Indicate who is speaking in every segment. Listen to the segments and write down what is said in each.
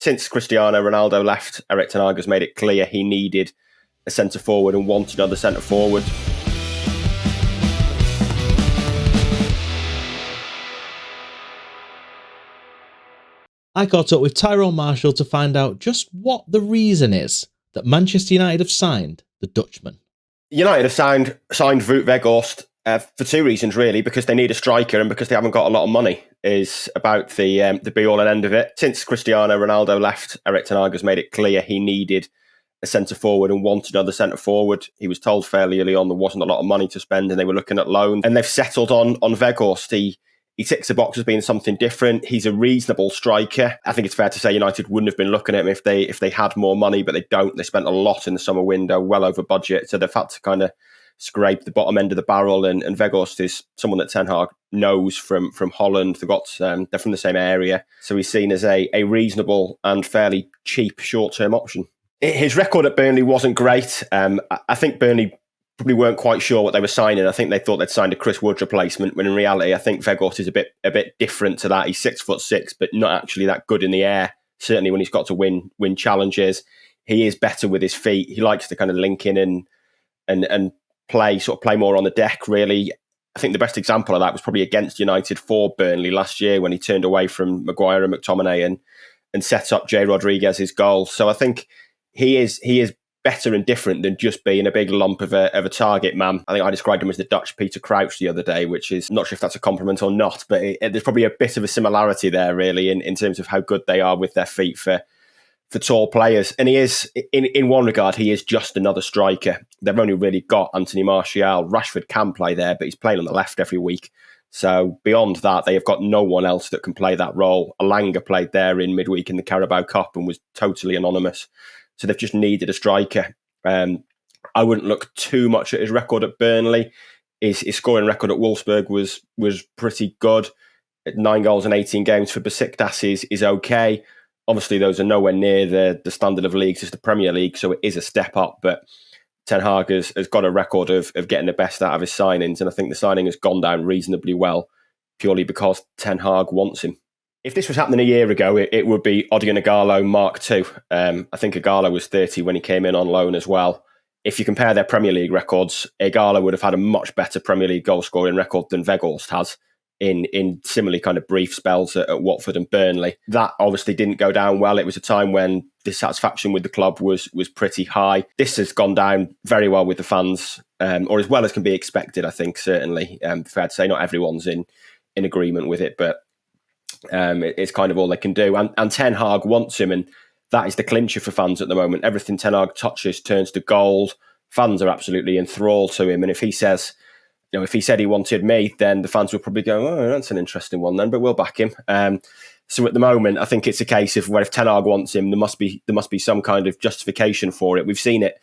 Speaker 1: Since Cristiano Ronaldo left, Erik ten Hag has made it clear he needed a centre-forward and wanted another centre-forward.
Speaker 2: I caught up with Tyrone Marshall to find out just what the reason is that Manchester United have signed the Dutchman.
Speaker 1: United have signed Wout Weghorst for two reasons, really, because they need a striker and because they haven't got a lot of money, is about the be-all and end of it. Since Cristiano Ronaldo left, Erik ten Hag has made it clear he needed a centre-forward and wanted another centre-forward. He was told fairly early on there wasn't a lot of money to spend and they were looking at loans. And they've settled on Weghorst. He ticks the box as being something different. He's a reasonable striker. I think it's fair to say United wouldn't have been looking at him if they had more money, but they don't. They spent a lot in the summer window, well over budget. So they've had to kind of scrape the bottom end of the barrel. And Weghorst is someone that Ten Hag knows from Holland. They're from the same area. So he's seen as a reasonable and fairly cheap short-term option. His record at Burnley wasn't great. I think Burnley probably weren't quite sure what they were signing. I think they thought they'd signed a Chris Wood replacement, when in reality, I think Weghorst is a bit different to that. He's 6'6", but not actually that good in the air. Certainly when he's got to win challenges, he is better with his feet. He likes to kind of link in and play more on the deck, really. I think the best example of that was probably against United for Burnley last year when he turned away from Maguire and McTominay and set up Jay Rodriguez's goal. So I think he is better and different than just being a big lump of a target man. I think I described him as the Dutch Peter Crouch the other day, which is, not sure if that's a compliment or not, but there's probably a bit of a similarity there, really, in terms of how good they are with their feet for tall players. And he is, in one regard, he is just another striker. They've only really got Anthony Martial. Rashford can play there, but he's playing on the left every week. So beyond that, they have got no one else that can play that role. Alanga played there in midweek in the Carabao Cup and was totally anonymous. So they've just needed a striker. I wouldn't look too much at his record at Burnley. His scoring record at Wolfsburg was pretty good. 9 goals in 18 games for Besiktas is okay. Obviously, those are nowhere near the standard of leagues as the Premier League, so it is a step up. But Ten Hag has got a record of getting the best out of his signings, and I think the signing has gone down reasonably well, purely because Ten Hag wants him. If this was happening a year ago, it would be Odion Ighalo Mark II. I think Ighalo was 30 when he came in on loan as well. If you compare their Premier League records, Ighalo would have had a much better Premier League goal-scoring record than Weghorst has in similarly kind of brief spells at Watford and Burnley. That obviously didn't go down well. It was a time when dissatisfaction with the club was pretty high. This has gone down very well with the fans, or as well as can be expected, I think, certainly. Fair to say, not everyone's in agreement with it, but it's kind of all they can do. And Ten Hag wants him, and that is the clincher for fans at the moment. Everything Ten Hag touches turns to gold. Fans are absolutely enthralled to him, and if he says, if he said he wanted me, then the fans will probably go, "Oh, that's an interesting one then," but we'll back him. So at the moment, I think it's a case of where if Ten Hag wants him, there must be some kind of justification for it. We've seen it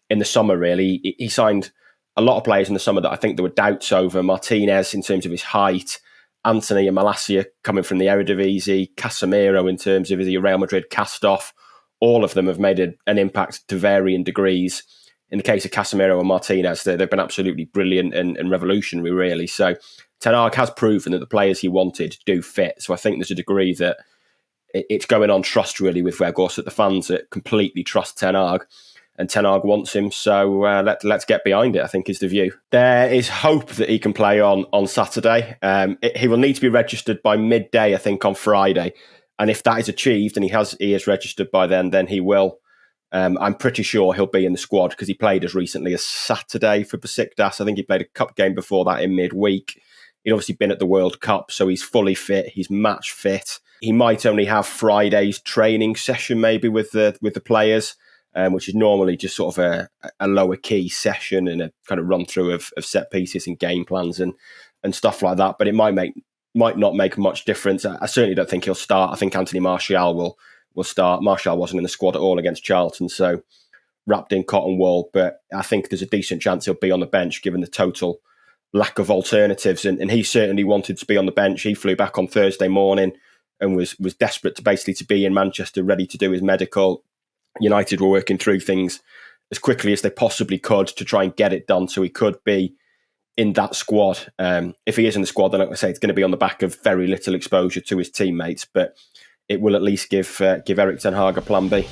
Speaker 1: in the summer, really. He signed a lot of players in the summer that I think there were doubts over. Martinez in terms of his height, Anthony and Malacia coming from the Eredivisie, Casemiro in terms of the Real Madrid cast-off. All of them have made an impact to varying degrees. In the case of Casemiro and Martinez, they've been absolutely brilliant and revolutionary, really. So Ten Hag has proven that the players he wanted do fit. So I think there's a degree that it's going on trust, really, with Weghorst, that the fans that completely trust Ten Hag. And Ten Hag wants him, so let's get behind it, I think, is the view. There is hope that he can play on Saturday. He will need to be registered by midday, I think, on Friday. And if that is achieved, and he is registered by then he will. I'm pretty sure he'll be in the squad because he played as recently as Saturday for Besiktas. I think he played a cup game before that in midweek. He'd obviously been at the World Cup, so he's fully fit. He's match fit. He might only have Friday's training session maybe with the players, which is normally just sort of a lower key session and a kind of run through of set pieces and game plans and stuff like that. But it might not make much difference. I certainly don't think he'll start. I think Anthony Martial will start. Martial wasn't in the squad at all against Charlton, so wrapped in cotton wool. But I think there's a decent chance he'll be on the bench given the total lack of alternatives. And he certainly wanted to be on the bench. He flew back on Thursday morning and was desperate to be in Manchester, ready to do his medical. United were working through things as quickly as they possibly could to try and get it done so he could be in that squad. If he is in the squad, then like I say, it's going to be on the back of very little exposure to his teammates. But it will at least give Erik ten Hag a plan B.